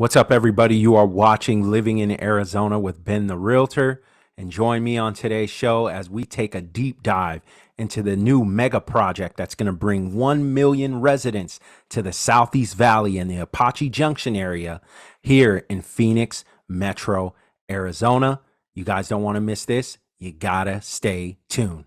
What's up, everybody? You are watching Living in Arizona with Ben the Realtor, and join me on today's show as we take a deep dive into the new mega project that's going to bring 1 million residents to the Southeast Valley and the Apache Junction area here in Phoenix Metro, Arizona. You guys don't want to miss this. You gotta stay tuned.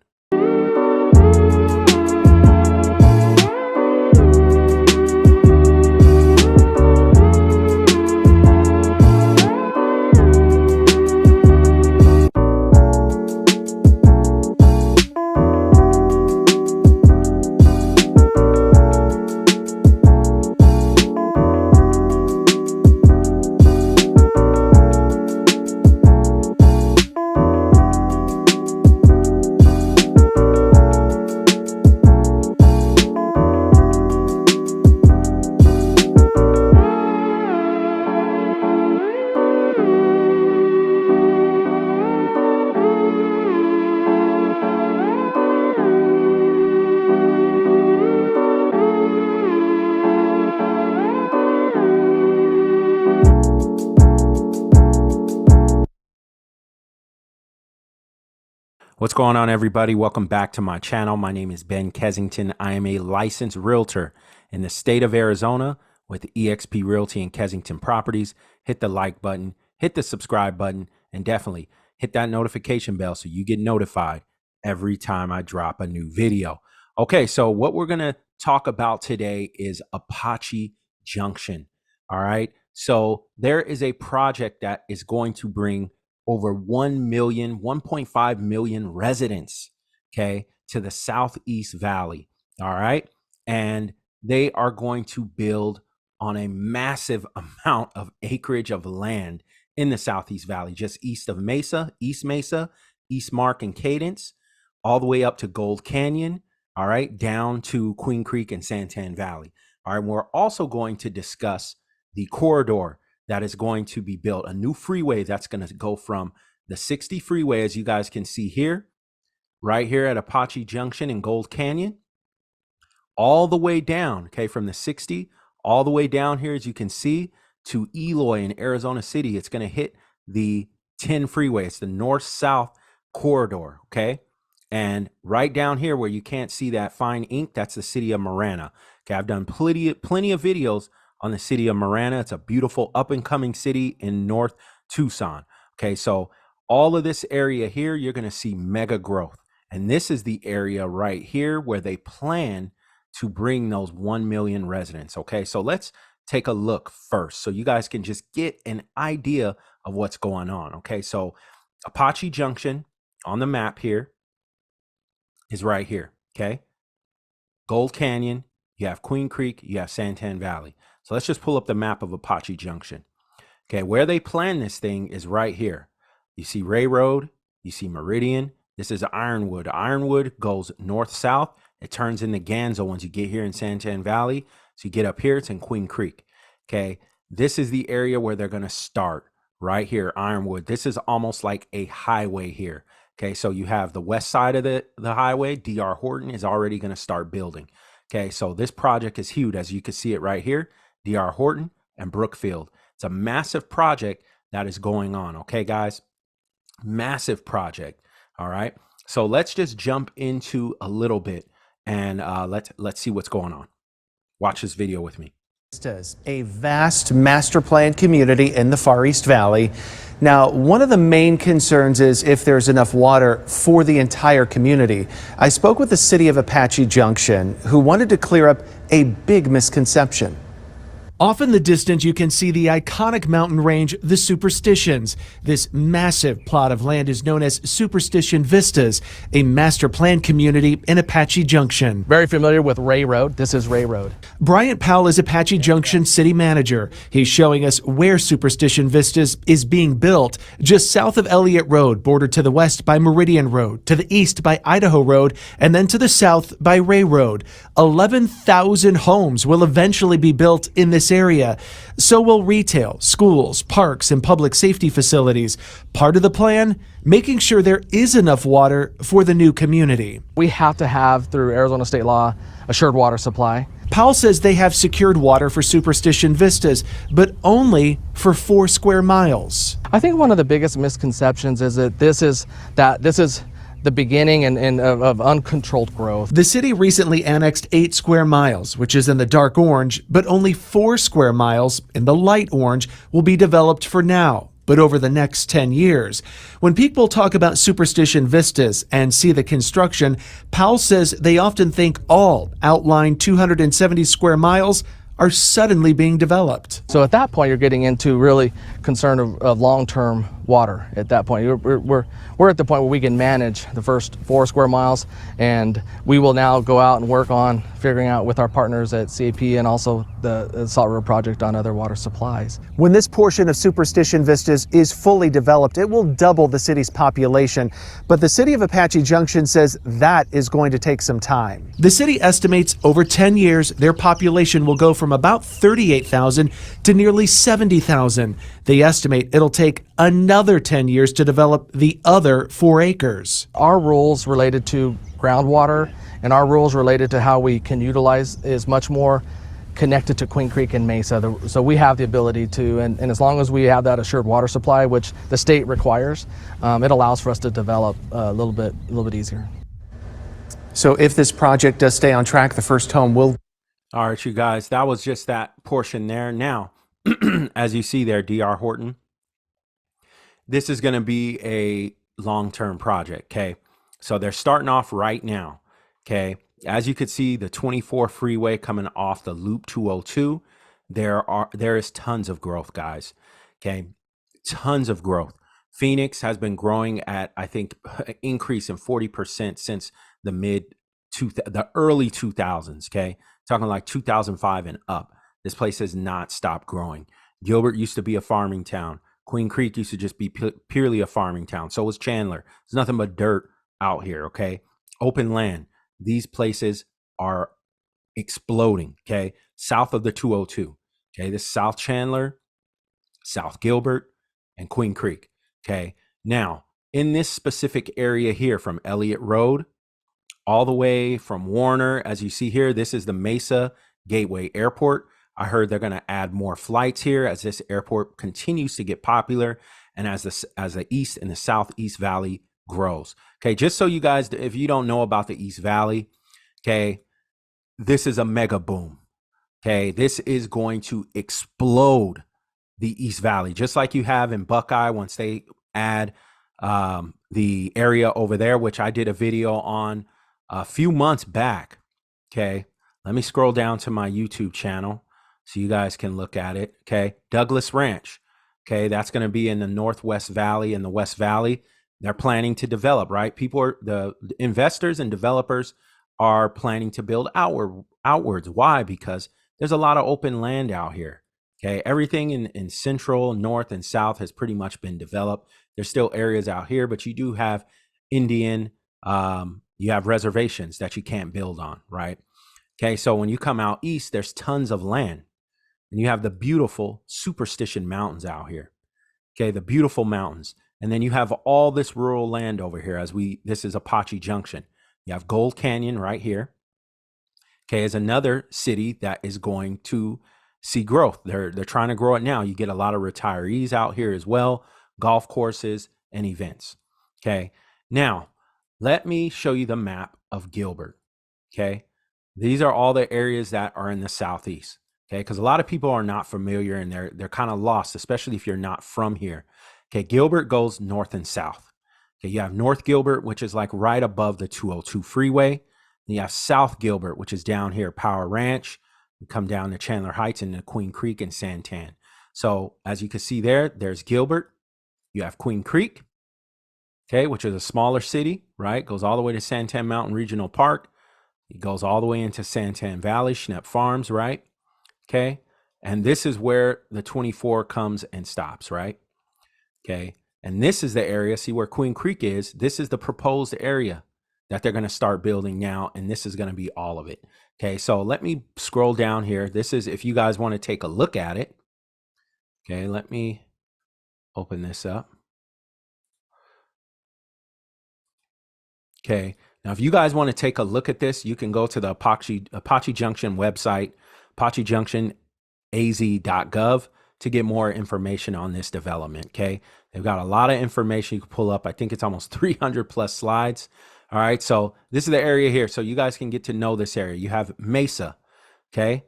What's going on, everybody? Welcome back to my channel. My name is Ben Kensington. I am a licensed realtor in the state of Arizona with eXp Realty and Kensington Properties. Hit the like button, hit the subscribe button, and definitely hit that notification bell so you get notified every time I drop a new video. Okay, so what we're going to talk about today is Apache Junction. All right, so there is a project that is going to bring over 1 million, 1.5 million residents, okay, to the Southeast Valley. All right. And they are going to build on a massive amount of acreage of land in the Southeast Valley, just east of Mesa, East Mark and Cadence, all the way up to Gold Canyon. All right. Down to Queen Creek and Santan Valley. All right. We're also going to discuss the corridor that is going to be built, a new freeway that's going to go from the 60 freeway, as you guys can see here, right here at Apache Junction in Gold Canyon, all the way down, okay, from the 60 all the way down here, as you can see, to Eloy in Arizona City. It's going to hit the 10 freeway. It's the north-south corridor, okay? And right down here where you can't see that fine ink, that's the city of Marana. Okay, I've done plenty of videos on the city of Marana. It's a beautiful up-and-coming city in North Tucson. Okay, so all of this area here, you're going to see mega growth. And this is the area right here where they plan to bring those 1 million residents. Okay, so let's take a look first so you guys can just get an idea of what's going on. Okay, so Apache Junction on the map here is right here. Okay, Gold Canyon, you have Queen Creek, you have Santan Valley. So let's just pull up the map of Apache Junction. Okay, where they plan this thing is right here. You see Ray Road, you see Meridian. This is Ironwood. Ironwood goes north-south. It turns into Ganzo once you get here in Santan Valley. So you get up here, it's in Queen Creek. Okay, this is the area where they're going to start right here, Ironwood. This is almost like a highway here. Okay, so you have the west side of the highway. DR Horton is already going to start building. Okay, so this project is huge, as you can see it right here. DR Horton and Brookfield. It's a massive project that is going on. Okay, guys, massive project. All right, so let's just jump into a little bit and let's see what's going on. Watch this video with me. A vast master plan community in the Far East Valley. Now, one of the main concerns is if there's enough water for the entire community. I spoke with the city of Apache Junction, who wanted to clear up a big misconception. Off in the distance, you can see the iconic mountain range, the Superstitions. This massive plot of land is known as Superstition Vistas, a master plan community in Apache Junction. Very familiar with Ray Road. This is Ray Road. Bryant Powell is Apache Junction city manager. He's showing us where Superstition Vistas is being built, just south of Elliott Road, bordered to the west by Meridian Road, to the east by Idaho Road, and then to the south by Ray Road. 11,000 homes will eventually be built in this area. So will retail, schools, parks, and public safety facilities. Part of the plan, making sure there is enough water for the new community. We have to have, through Arizona state law, assured water supply. Powell says they have secured water for Superstition Vistas, but only for 4 square miles. I think one of the biggest misconceptions is that this is the beginning of uncontrolled growth. The city recently annexed 8 square miles, which is in the dark orange, but only 4 square miles in the light orange will be developed for now, but over the next 10 years. When people talk about Superstition Vistas and see the construction, Powell says they often think all outlined 270 square miles are suddenly being developed. So at that point, you're getting into really concern of long-term water. At that point, we're at the point where we can manage the first 4 square miles, and we will now go out and work on figuring out with our partners at CAP and also the Salt River Project on other water supplies. When this portion of Superstition Vistas is fully developed, it will double the city's population. But the city of Apache Junction says that is going to take some time. The city estimates over 10 years, their population will go from about 38,000 to nearly 70,000. They estimate it'll take another 10 years to develop the other 4 acres. Our rules related to groundwater and our rules related to how we can utilize is much more connected to Queen Creek and Mesa. So we have the ability to, and as long as we have that assured water supply, which the state requires, it allows for us to develop a little bit easier. So if this project does stay on track, the first home will... All right, you guys, that was just that portion there. Now, as you see there, DR Horton, this is going to be a long-term project, okay? So they're starting off right now, okay? As you could see, the 24 freeway coming off the Loop 202, there is tons of growth, guys, okay? Tons of growth. Phoenix has been growing at, I think, an increase in 40% since the early 2000s, okay? Talking like 2005 and up. This place has not stopped growing. Gilbert used to be a farming town. Queen Creek used to just be purely a farming town. So was Chandler. There's nothing but dirt out here, okay? Open land. These places are exploding, okay? South of the 202, okay? This is South Chandler, South Gilbert, and Queen Creek, okay? Now, in this specific area here from Elliott Road, all the way from Warner, as you see here, this is the Mesa Gateway Airport. I heard they're going to add more flights here as this airport continues to get popular and as the East and the Southeast Valley grows. Okay, just so you guys, if you don't know about the East Valley, okay, this is a mega boom. Okay, this is going to explode the East Valley, just like you have in Buckeye once they add the area over there, which I did a video on a few months back. Okay, let me scroll down to my YouTube channel so you guys can look at it. Okay, Douglas Ranch. Okay, that's going to be in the Northwest Valley and the West Valley. They're planning to develop, right? The investors and developers are planning to build outwards. Why? Because there's a lot of open land out here. Okay, everything in central, north, and south has pretty much been developed. There's still areas out here, but you do have Indian, you have reservations that you can't build on, right? Okay, so when you come out east, there's tons of land. And you have the beautiful Superstition Mountains out here. Okay, the beautiful mountains. And then you have all this rural land over here this is Apache Junction. You have Gold Canyon right here. Okay, is another city that is going to see growth. They're trying to grow it now. You get a lot of retirees out here as well, golf courses and events. Okay, now let me show you the map of Gilbert. Okay, these are all the areas that are in the southeast. Okay, because a lot of people are not familiar and they're kind of lost, especially if you're not from here. Okay, Gilbert goes north and south. Okay, you have North Gilbert, which is like right above the 202 freeway. Then you have South Gilbert, which is down here, Power Ranch. You come down to Chandler Heights and to Queen Creek and Santan. So as you can see there's Gilbert. You have Queen Creek, okay, which is a smaller city, right? Goes all the way to Santan Mountain Regional Park. It goes all the way into Santan Valley, Schnepp Farms, right? Okay, and this is where the 24 comes and stops, right? Okay, and this is the area, see where Queen Creek is? This is the proposed area that they're going to start building now, and this is going to be all of it. Okay, so let me scroll down here. This is, if you guys want to take a look at it. Okay, let me open this up. Okay, now if you guys want to take a look at this, you can go to the Apache Junction website, ApacheJunctionAZ.gov. to get more information on this development. Okay. They've got a lot of information you can pull up. I think it's almost 300 plus slides. All right. So this is the area here. So you guys can get to know this area. You have Mesa. Okay.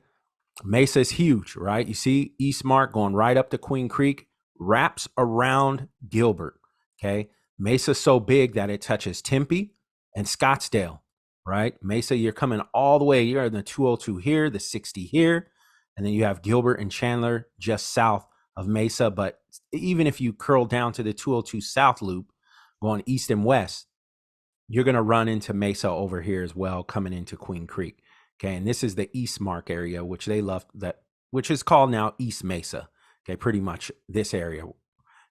Mesa is huge, right? You see East Mark going right up to Queen Creek, wraps around Gilbert. Okay. Mesa's so big that it touches Tempe and Scottsdale, right? Mesa, you're coming all the way. You're in the 202 here, the 60 here. And then you have Gilbert and Chandler just south of Mesa. But even if you curl down to the 202 South Loop, going east and west, you're going to run into Mesa over here as well, coming into Queen Creek. Okay. And this is the East Mark area, which they love, that, which is called now East Mesa. Okay. Pretty much this area,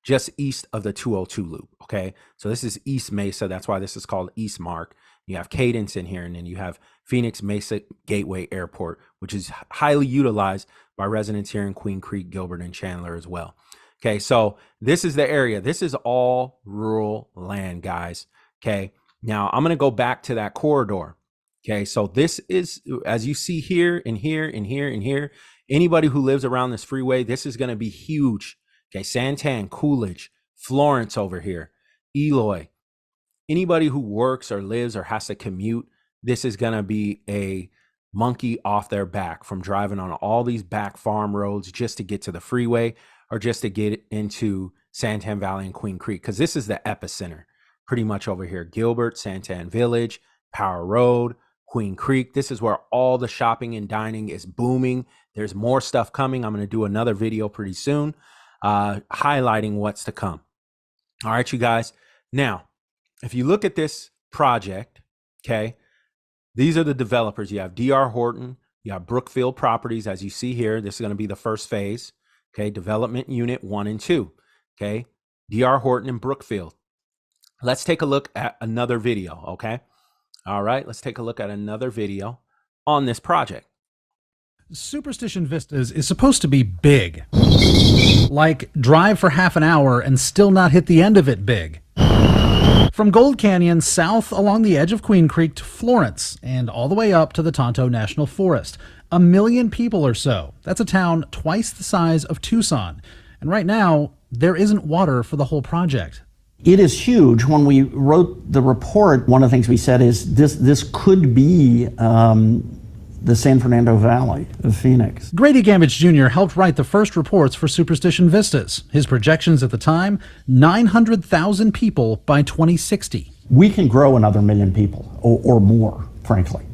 just east of the 202 loop. Okay. So this is East Mesa. That's why this is called East Mark. You have Cadence in here, and then you have Phoenix Mesa Gateway Airport, which is highly utilized by residents here in Queen Creek, Gilbert, and Chandler as well. Okay. So this is the area. This is all rural land, guys. Okay. Now I'm going to go back to that corridor. Okay. So this is, as you see here and here and here and here, anybody who lives around this freeway, this is going to be huge. Okay. Santan, Coolidge, Florence over here, Eloy, anybody who works or lives or has to commute, this is going to be a monkey off their back from driving on all these back farm roads just to get to the freeway or just to get into Santan Valley and Queen Creek. Cause this is the epicenter pretty much over here. Gilbert, Santan Village, Power Road, Queen Creek. This is where all the shopping and dining is booming. There's more stuff coming. I'm going to do another video pretty soon, highlighting what's to come. All right, you guys. Now, if you look at this project, okay, these are the developers. You have D.R. Horton, you have Brookfield Properties, as you see here. This is going to be the first phase, okay, development unit 1 and 2, okay, D.R. Horton and Brookfield. Let's take a look at another video, okay? All right, let's take a look at another video on this project. Superstition Vistas is supposed to be big. Like drive for half an hour and still not hit the end of it big. From Gold Canyon south along the edge of Queen Creek to Florence and all the way up to the Tonto National Forest. 1 million people or so. That's a town twice the size of Tucson. And right now, there isn't water for the whole project. It is huge. When we wrote the report, one of the things we said is this could be the San Fernando Valley of Phoenix. Grady Gamage Jr. helped write the first reports for Superstition Vistas. His projections at the time, 900,000 people by 2060. We can grow another 1 million people or more, frankly,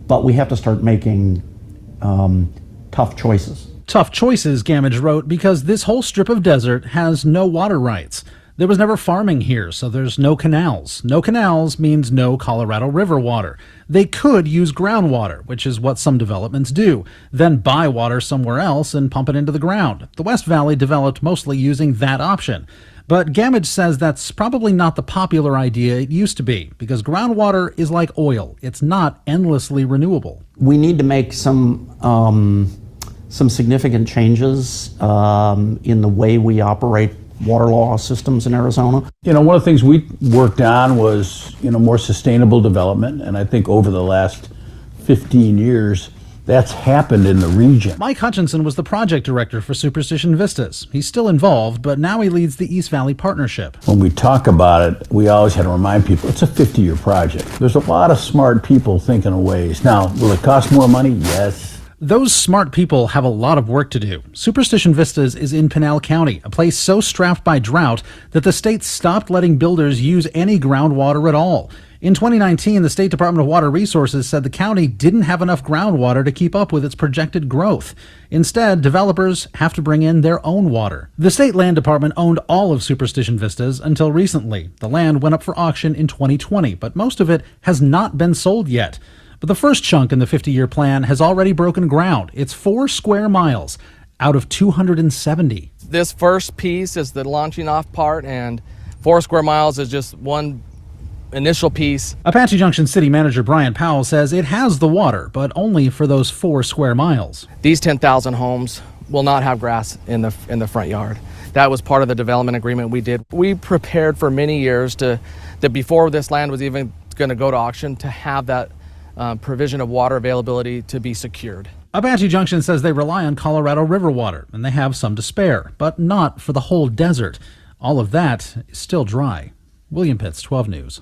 but we have to start making tough choices. Tough choices, Gamage wrote, because this whole strip of desert has no water rights. There was never farming here, so there's no canals. No canals means no Colorado River water. They could use groundwater, which is what some developments do, then buy water somewhere else and pump it into the ground. The West Valley developed mostly using that option. But Gamage says that's probably not the popular idea it used to be, because groundwater is like oil. It's not endlessly renewable. We need to make some significant changes in the way we operate water law systems in Arizona. You know, one of the things we worked on was, more sustainable development. And I think over the last 15 years, that's happened in the region. Mike Hutchinson was the project director for Superstition Vistas. He's still involved, but now he leads the East Valley Partnership. When we talk about it, we always had to remind people it's a 50-year project. There's a lot of smart people thinking of ways. Now, will it cost more money? Yes. Those smart people have a lot of work to do. Superstition Vistas is in Pinal County, a place so strapped by drought that the state stopped letting builders use any groundwater at all. In 2019, the State Department of Water Resources said the county didn't have enough groundwater to keep up with its projected growth. Instead, developers have to bring in their own water. The state land department owned all of Superstition Vistas until recently. The land went up for auction in 2020, but most of it has not been sold yet. But the first chunk in the 50-year plan has already broken ground. It's 4 square miles out of 270. This first piece is the launching off part, and 4 square miles is just one initial piece. Apache Junction City Manager Brian Powell says it has the water, but only for those 4 square miles. These 10,000 homes will not have grass in the front yard. That was part of the development agreement we did. We prepared for many years that before this land was even going to go to auction, to have that provision of water availability to be secured. Apache Junction says they rely on Colorado River water, and they have some to spare, but not for the whole desert. All of that is still dry. William Pitts, 12 News.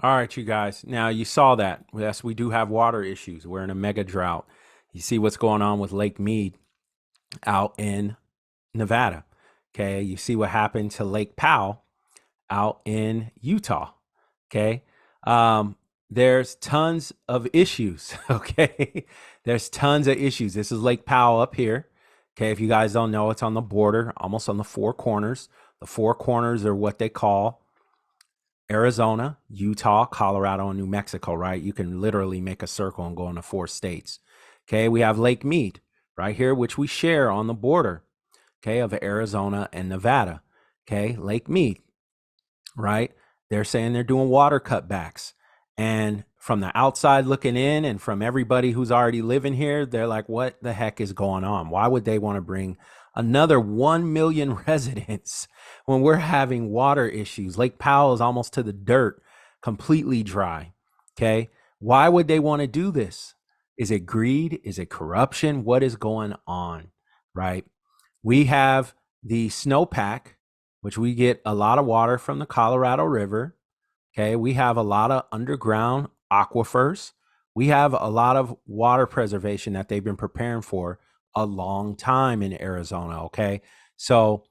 All right, you guys. Now, you saw that. Yes, we do have water issues. We're in a mega drought. You see what's going on with Lake Mead out in Nevada. Okay. You see what happened to Lake Powell out in Utah. Okay. There's tons of issues. Okay. There's tons of issues. This is Lake Powell up here. Okay. If you guys don't know, it's on the border, almost on the four corners. The four corners are what they call Arizona, Utah, Colorado, and New Mexico, right? You can literally make a circle and go into 4 states. Okay, we have Lake Mead right here, which we share on the border, okay, of Arizona and Nevada. Okay, Lake Mead, right? They're saying they're doing water cutbacks. And from the outside looking in and from everybody who's already living here, they're like, what the heck is going on? Why would they want to bring another 1 million residents when we're having water issues? Lake Powell is almost to the dirt, completely dry. Okay. Why would they want to do this? Is it greed? Is it corruption? What is going on? Right. We have the snowpack, which we get a lot of water from the Colorado River. Okay. We have a lot of underground aquifers. We have a lot of water preservation that they've been preparing for a long time in Arizona. Okay. So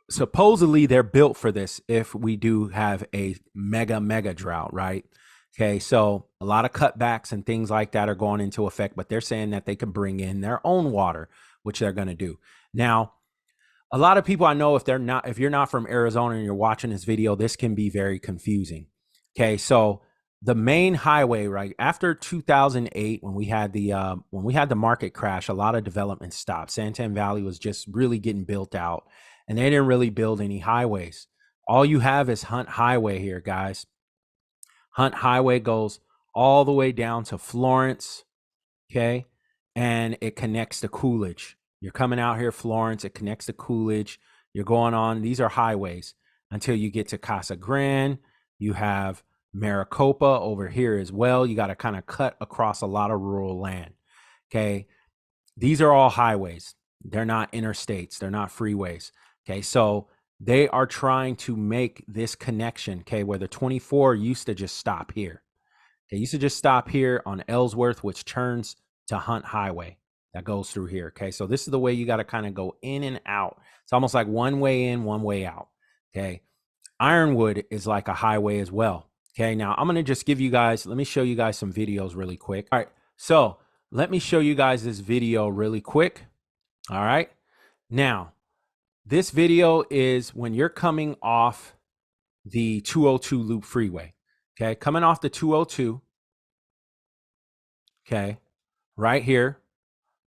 supposedly they're built for this if we do have a mega drought, right? Okay. So a lot of cutbacks and things like that are going into effect, but they're saying that they can bring in their own water, which they're going to do. Now, a lot of people I know, if you're not from Arizona and you're watching this video, this can be very confusing. Okay. So the main highway, right after 2008, when we had the market crash, a lot of development stopped. Santan Valley was just really getting built out, and they didn't really build any highways. All you have is Hunt Highway here, guys. Hunt Highway goes all the way down to Florence, okay, and it connects to Coolidge. You're coming out here, Florence, it connects to Coolidge. You're going on, these are highways until you get to Casa Grande. You have Maricopa over here as well. You got to kind of cut across a lot of rural land. Okay. These are all highways. They're not interstates. They're not freeways. Okay. So they are trying to make this connection. Okay. Where the 24 used to just stop here. They used to just stop here on Ellsworth, which turns to Hunt Highway that goes through here. Okay. So this is the way you got to kind of go in and out. It's almost like one way in, one way out. Okay. Ironwood is like a highway as well. Okay, now I'm going to just give you guys, let me show you guys some videos really quick. All right, so let me show you guys this video really quick. All right, now this video is when you're coming off the 202 Loop Freeway. Okay, coming off the 202. Okay, right here,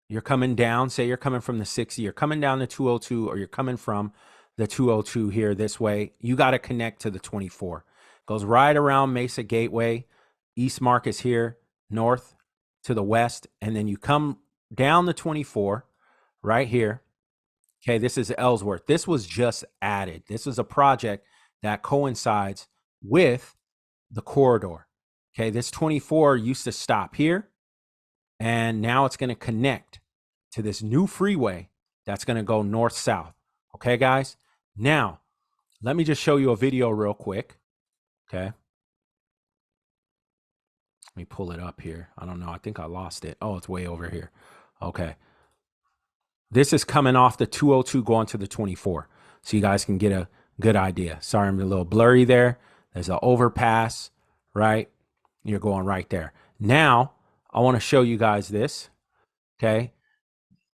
you're coming down, say you're coming from the 60, you're coming down the 202, or you're coming from the 202 here this way. You got to connect to the 24. Goes right around Mesa Gateway, East Marcus here, north to the west, and then you come down the 24 right here. Okay, this is Ellsworth. This was just added. This is a project that coincides with the corridor. Okay, this 24 used to stop here, and now it's going to connect to this new freeway that's going to go north-south. Okay, guys? Now, let me just show you a video real quick. Okay. Let me pull it up here. I don't know. I think I lost it. Oh, it's way over here. Okay. This is coming off the 202 going to the 24. So you guys can get a good idea. Sorry, I'm a little blurry there. There's an overpass, right? You're going right there. Now, I want to show you guys this. Okay.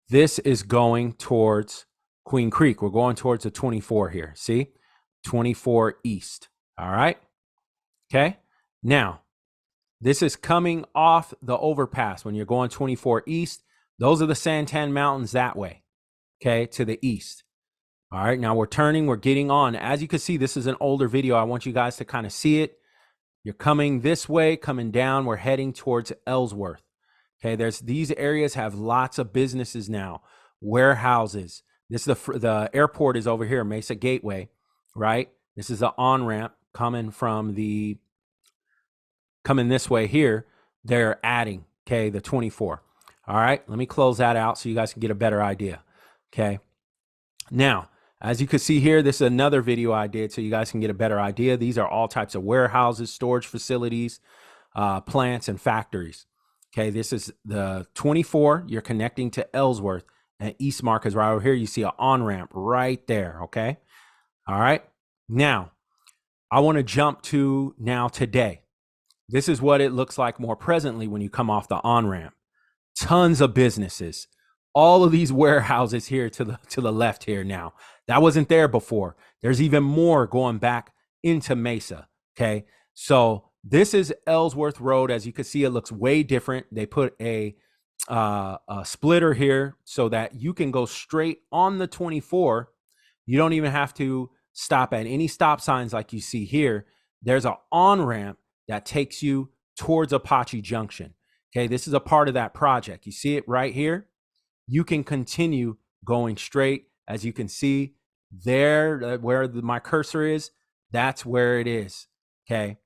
This is going towards Queen Creek. We're going towards the 24 here. See? 24 east. All right. Okay. Now, this is coming off the overpass when you're going 24 east. Those are the Santan Mountains that way. Okay. To the east. All right. Now we're turning, we're getting on. As you can see, this is an older video. I want you guys to kind of see it. You're coming this way, coming down. We're heading towards Ellsworth. Okay. These areas have lots of businesses now, warehouses. This is the airport is over here, Mesa Gateway, right? This is the on-ramp coming this way here. They're adding. okay, the 24. All right, let me close that out so you guys can get a better idea. Okay, now, as you can see here, this is another video I did so you guys can get a better idea. These are all types of warehouses, storage facilities, plants, and factories. Okay, this is the 24. You're connecting to Ellsworth, and Eastmark is right over here. You see an on-ramp right there, okay? All right, now, I want to jump to now today. This is what it looks like more presently when you come off the on-ramp. Tons of businesses. All of these warehouses here to the left here now. That wasn't there before. There's even more going back into Mesa, okay? So this is Ellsworth Road. As you can see, it looks way different. They put a splitter here so that you can go straight on the 24. You don't even have to stop at any stop signs like you see here. There's an on-ramp that takes you towards Apache Junction. Okay, this is a part of that project. You see it right here? You can continue going straight. As you can see there, where my cursor is, that's where it is. Okay.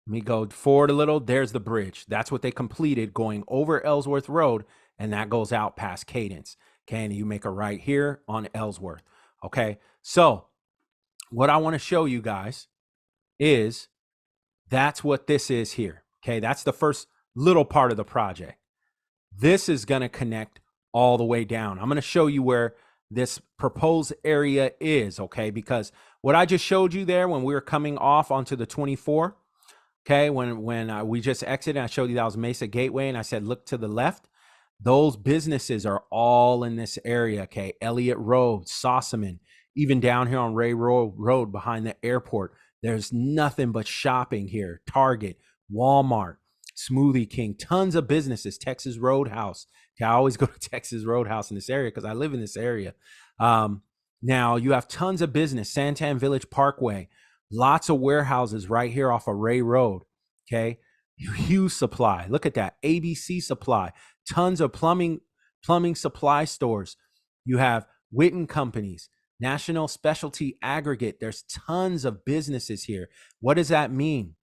Let me go forward a little. There's the bridge. That's what they completed going over Ellsworth Road, and that goes out past Cadence. Okay, and you make a right here on Ellsworth. Okay, so what I want to show you guys is that's what this is here. Okay, that's the first little part of the project. This is going to connect all the way down. I'm going to show you where this proposed area is, okay? Because what I just showed you there when we were coming off onto the 24, okay, when we just exited, I showed you that was Mesa Gateway, and I said, look to the left. Those businesses are all in this area, okay? Elliott Road, Sossaman, even down here on Ray Road behind the airport. There's nothing but shopping here. Target, Walmart, Smoothie King, tons of businesses. Texas Roadhouse. Okay, I always go to Texas Roadhouse in this area because I live in this area. Now you have tons of business. Santan Village Parkway, lots of warehouses right here off of Ray Road. Okay, huge supply. Look at that. ABC Supply, tons of plumbing supply stores. You have Witten Companies, National Specialty Aggregate. There's tons of businesses here. What does that mean?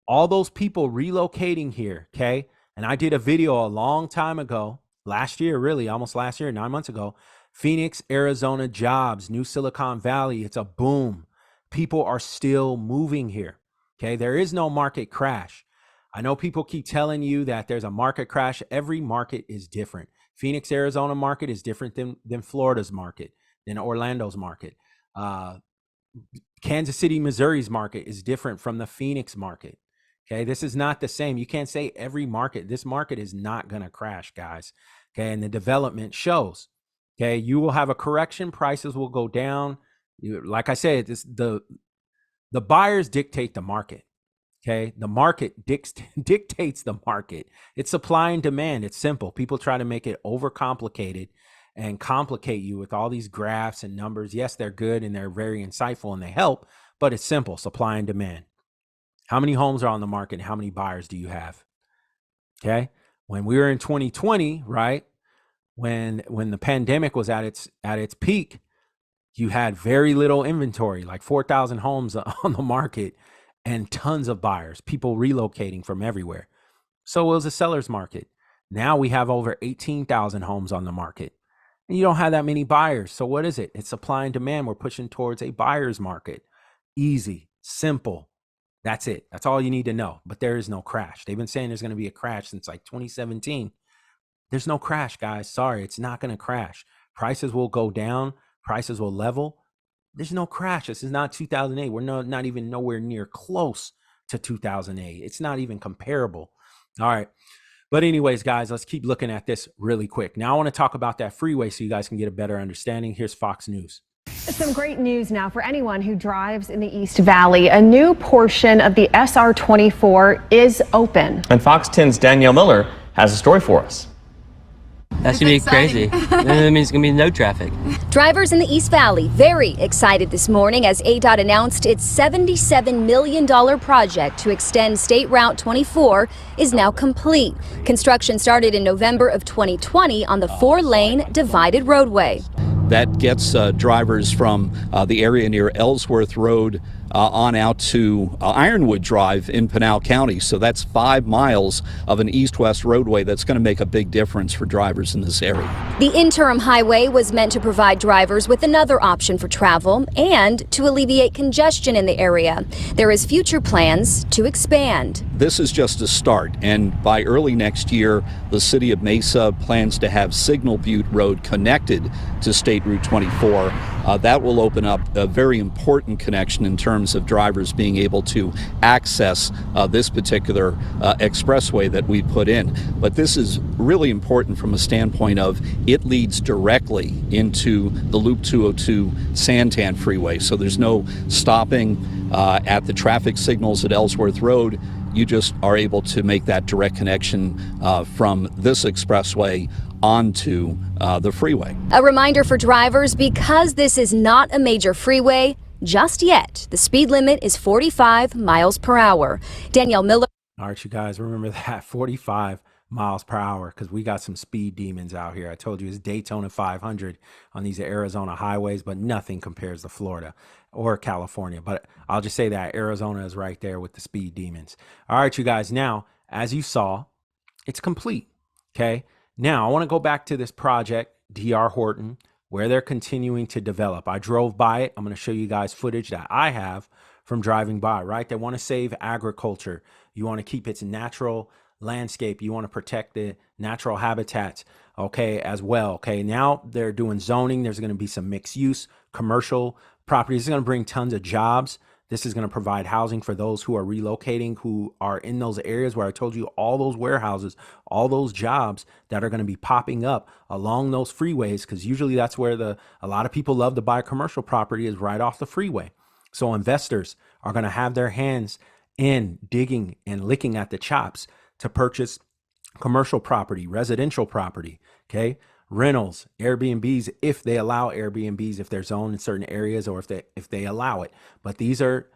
All those people relocating here, okay? And I did a video a long time ago, last year, really, almost last year, 9 months ago. Phoenix, Arizona jobs, New Silicon Valley, it's a boom. People are still moving here, okay? There is no market crash. I know people keep telling you that there's a market crash. Every market is different. Phoenix, Arizona market is different than Florida's market, than Orlando's market. Kansas City, Missouri's market is different from the Phoenix market. Okay, this is not the same. You can't say every market. This market is not going to crash, guys. Okay, and the development shows. Okay, you will have a correction. Prices will go down. Like I said, the buyers dictate the market. Okay, the market dictates the market. It's supply and demand. It's simple. People try to make it overcomplicated and complicate you with all these graphs and numbers. Yes, they're good and they're very insightful and they help, but it's simple. Supply and demand. How many homes are on the market? How many buyers do you have? Okay. When we were in 2020, right? When the pandemic was at its peak, you had very little inventory, like 4,000 homes on the market and tons of buyers, people relocating from everywhere. So it was a seller's market. Now we have over 18,000 homes on the market and you don't have that many buyers. So what is it? It's supply and demand. We're pushing towards a buyer's market. Easy, simple. That's it. That's all you need to know. But there is no crash. They've been saying there's going to be a crash since like 2017. There's no crash, guys. Sorry, it's not going to crash. Prices will go down. Prices will level. There's no crash. This is not 2008. We're not even nowhere near close to 2008. It's not even comparable. All right. But anyways, guys, let's keep looking at this really quick. Now I want to talk about that freeway so you guys can get a better understanding. Here's Fox News. Some great news now for anyone who drives in the East Valley. A new portion of the SR 24 is open. And Fox 10's Danielle Miller has a story for us. That's gonna be crazy. That means it's gonna be no traffic. Drivers in the East Valley very excited this morning as ADOT announced its $77 million project to extend State Route 24 is now complete. Construction started in November of 2020 on the 4-lane divided roadway. That gets drivers from the area near Ellsworth Road on out to Ironwood Drive in Pinal County. So that's 5 miles of an east-west roadway that's going to make a big difference for drivers in this area. The interim highway was meant to provide drivers with another option for travel and to alleviate congestion in the area. There is future plans to expand. This is just a start, and by early next year, the city of Mesa plans to have Signal Butte Road connected to State Route 24. That will open up a very important connection in terms of drivers being able to access this particular expressway that we put in. But this is really important from a standpoint of it leads directly into the Loop 202 Santan Freeway. So there's no stopping at the traffic signals at Ellsworth Road. You just are able to make that direct connection from this expressway onto the freeway. A reminder for drivers, because this is not a major freeway just yet, the speed limit is 45 miles per hour. Danielle Miller. All right, you guys, remember that 45 miles per hour, because we got some speed demons out here. I told you it's Daytona 500 on these Arizona highways, but nothing compares to Florida or California. But I'll just say that Arizona is right there with the speed demons. All right, you guys, now, as you saw, it's complete, okay? Now, I want to go back to this project, D.R. Horton, where they're continuing to develop. I drove by it. I'm going to show you guys footage that I have from driving by, right? They want to save agriculture. You want to keep its natural landscape. You want to protect the natural habitats, okay, as well. Okay, now they're doing zoning. There's going to be some mixed use, commercial properties. It's going to bring tons of jobs. This is going to provide housing for those who are relocating, who are in those areas where I told you all those warehouses, all those jobs that are going to be popping up along those freeways, because usually that's where a lot of people love to buy commercial property, is right off the freeway. So investors are going to have their hands in digging and licking at the chops to purchase commercial property, residential property, okay? Rentals, Airbnbs, if they allow Airbnbs, if they're zoned in certain areas, or if they allow it. But these are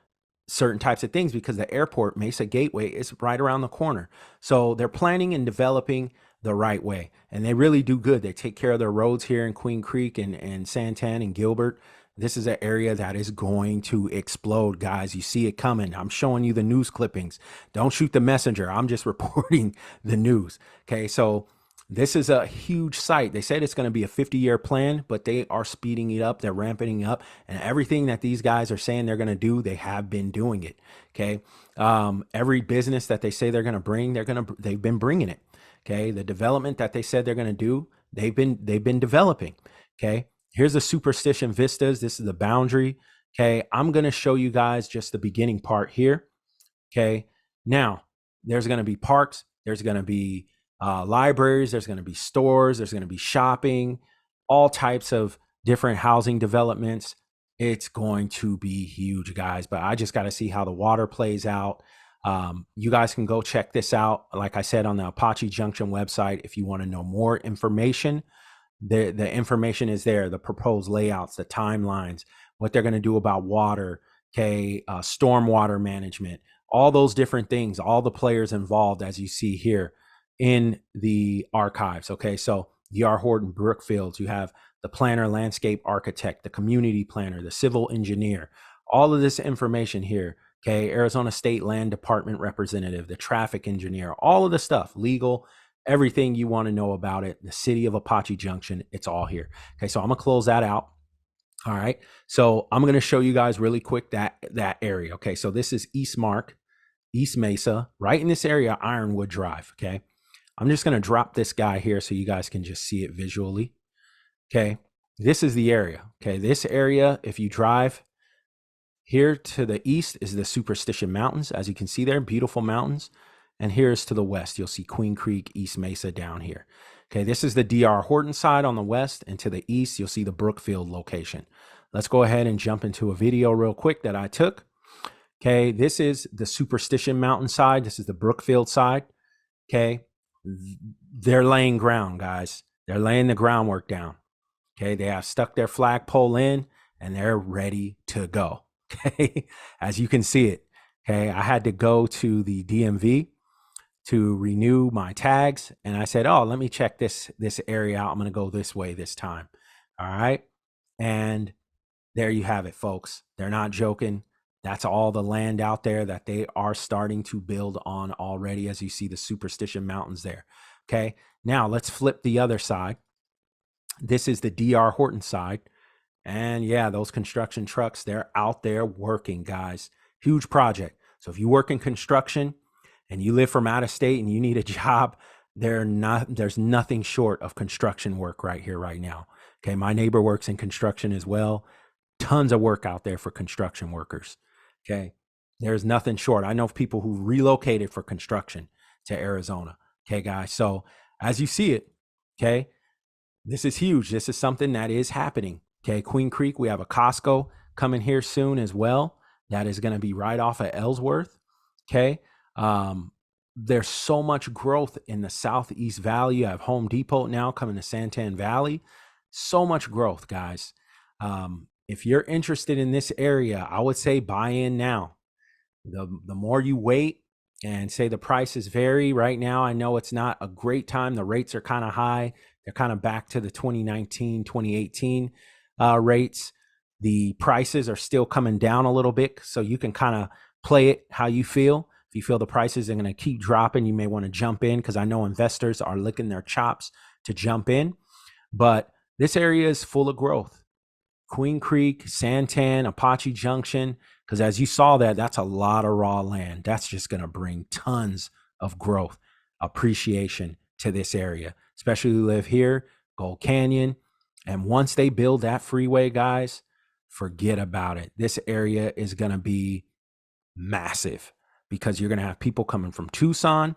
certain types of things because the airport, Mesa Gateway, is right around the corner. So they're planning and developing the right way, and they really do good. They take care of their roads here in Queen Creek and Santan and Gilbert. This is an area that is going to explode, guys. You see it coming. I'm showing you the news clippings. Don't shoot the messenger. I'm just reporting the news. Okay, so this is a huge site. They said it's going to be a 50-year plan, but they are speeding it up. They're ramping it up, and everything that these guys are saying they're going to do, they have been doing it. Okay, every business that they say they're going to bring, they've been bringing it. Okay, the development that they said they're going to do, they've been developing. Okay, here's the Superstition Vistas. This is the boundary. Okay, I'm going to show you guys just the beginning part here. Okay, now there's going to be parks. There's going to be libraries, there's going to be stores, there's going to be shopping, all types of different housing developments. It's going to be huge, guys, but I just got to see how the water plays out. You guys can go check this out, like I said, on the Apache Junction website. If you want to know more information, the information is there, the proposed layouts, the timelines, what they're going to do about water, okay, stormwater management, all those different things, all the players involved, as you see here in the archives. Okay, so D.R. Horton Brookfields, you have the planner, landscape architect, the community planner, the civil engineer, all of this information here. Okay, Arizona State Land Department representative, the traffic engineer, all of the stuff, legal, everything you want to know about it, the city of Apache Junction, it's all here. Okay, so I'm gonna close that out. All right, so I'm gonna show you guys really quick that area. Okay, so this is East Mesa, right in this area, Ironwood Drive. Okay, I'm just going to drop this guy here so you guys can just see it visually. Okay, this is the area. Okay, this area, if you drive here to the east, is the Superstition Mountains. As you can see there, beautiful mountains. And here's to the west, you'll see Queen Creek, East Mesa down here. Okay, this is the D.R. Horton side on the west, and to the east, you'll see the Brookfield location. Let's go ahead and jump into a video real quick that I took. Okay, this is the Superstition Mountain side. This is the Brookfield side. Okay, they're laying ground, guys. They're laying the groundwork down. Okay, they have stuck their flagpole in and they're ready to go. Okay, as you can see it. Okay, I had to go to the DMV to renew my tags, and I said, oh, let me check this area out. I'm going to go this way this time. All right, and there you have it, folks. They're not joking. That's all the land out there that they are starting to build on already, as you see the Superstition Mountains there. Okay, now let's flip the other side. This is the DR Horton side. And yeah, those construction trucks, they're out there working, guys. Huge project. So if you work in construction and you live from out of state and you need a job, there's nothing short of construction work right here, right now. Okay, my neighbor works in construction as well. Tons of work out there for construction workers. Okay, there's nothing short. I know of people who relocated for construction to Arizona. Okay, guys. So as you see it, okay, this is huge. This is something that is happening. Okay, Queen Creek, we have a Costco coming here soon as well. That is going to be right off of Ellsworth. Okay, there's so much growth in the Southeast Valley. You have Home Depot now coming to Santan Valley. So much growth, guys. If you're interested in this area, I would say buy in now. The more you wait, and say the prices vary right now, I know it's not a great time. The rates are kind of high. They're kind of back to the 2019, 2018 rates. The prices are still coming down a little bit, so you can kind of play it how you feel. If you feel the prices are going to keep dropping, you may want to jump in, because I know investors are licking their chops to jump in. But this area is full of growth. Queen Creek, Santan, Apache Junction, because as you saw that's a lot of raw land. That's just going to bring tons of growth, appreciation to this area, especially if you live here, Gold Canyon. And once they build that freeway, guys, forget about it. This area is going to be massive, because you're going to have people coming from Tucson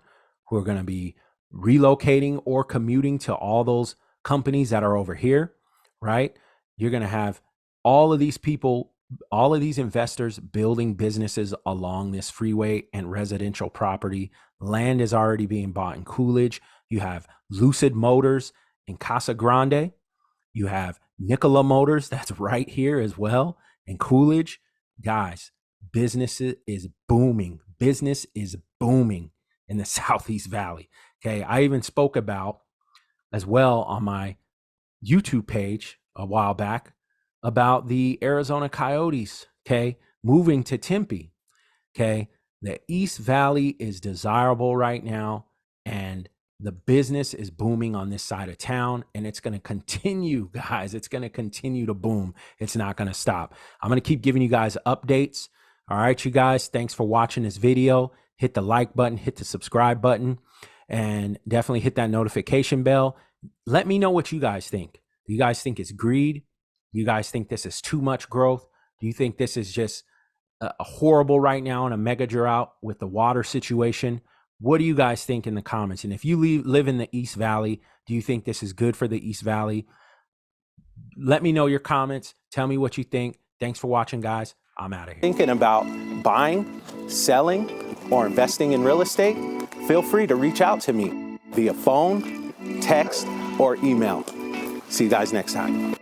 who are going to be relocating or commuting to all those companies that are over here, right? You're going to have all of these people, all of these investors building businesses along this freeway and residential property. Land is already being bought in Coolidge. You have Lucid Motors in Casa Grande. You have Nikola Motors, that's right here as well in Coolidge. Guys, business is booming. Business is booming in the Southeast Valley. Okay, I even spoke about as well on my YouTube page a while back about the Arizona Coyotes, okay, moving to Tempe. Okay, the East Valley is desirable right now, and the business is booming on this side of town, and it's going to continue, guys. It's going to continue to boom. It's not going to stop. I'm going to keep giving you guys updates. All right, you guys, thanks for watching this video. Hit the like button, hit the subscribe button, and definitely hit that notification bell. Let me know what you guys think. Do you guys think it's greed? Do you guys think this is too much growth? Do you think this is just horrible right now in a mega drought with the water situation? What do you guys think in the comments? And if you live in the East Valley, do you think this is good for the East Valley? Let me know your comments. Tell me what you think. Thanks for watching, guys. I'm out of here. Thinking about buying, selling, or investing in real estate? Feel free to reach out to me via phone, text, or email. See you guys next time.